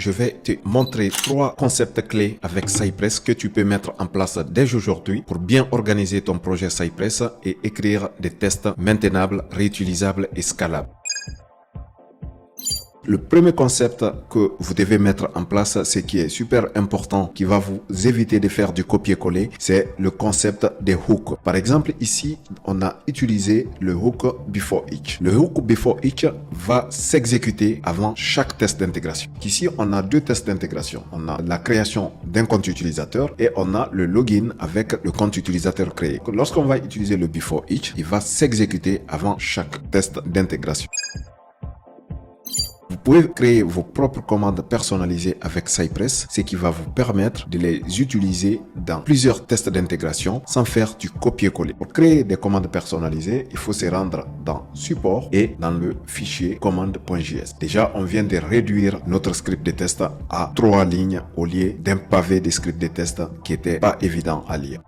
je vais te montrer 3 concepts clés avec Cypress que tu peux mettre en place dès aujourd'hui pour bien organiser ton projet Cypress et écrire des tests maintenables, réutilisables et scalables. Le premier concept que vous devez mettre en place, ce qui est super important, qui va vous éviter de faire du copier-coller, c'est le concept des hooks. Par exemple, ici, on a utilisé le hook before each. Le hook before each va s'exécuter avant chaque test d'intégration. Ici, on a 2 tests d'intégration. On a la création d'un compte utilisateur et on a le login avec le compte utilisateur créé. Lorsqu'on va utiliser le before each, il va s'exécuter avant chaque test d'intégration. Vous pouvez créer vos propres commandes personnalisées avec Cypress, ce qui va vous permettre de les utiliser dans plusieurs tests d'intégration sans faire du copier-coller. Pour créer des commandes personnalisées, il faut se rendre dans Support et dans le fichier commande.js. Déjà, on vient de réduire notre script de test à 3 lignes au lieu d'un pavé de script de test qui n'était pas évident à lire.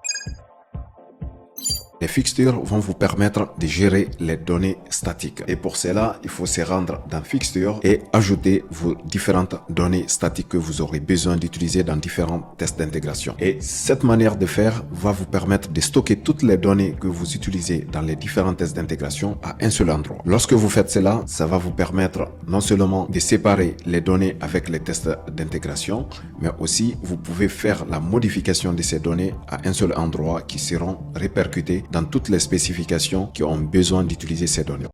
Les fixtures vont vous permettre de gérer les données statiques. Et pour cela, il faut se rendre dans Fixtures et ajouter vos différentes données statiques que vous aurez besoin d'utiliser dans différents tests d'intégration. Et cette manière de faire va vous permettre de stocker toutes les données que vous utilisez dans les différents tests d'intégration à un seul endroit. Lorsque vous faites cela, ça va vous permettre non seulement de séparer les données avec les tests d'intégration, mais aussi vous pouvez faire la modification de ces données à un seul endroit qui seront répercutées dans toutes les spécifications qui ont besoin d'utiliser ces données.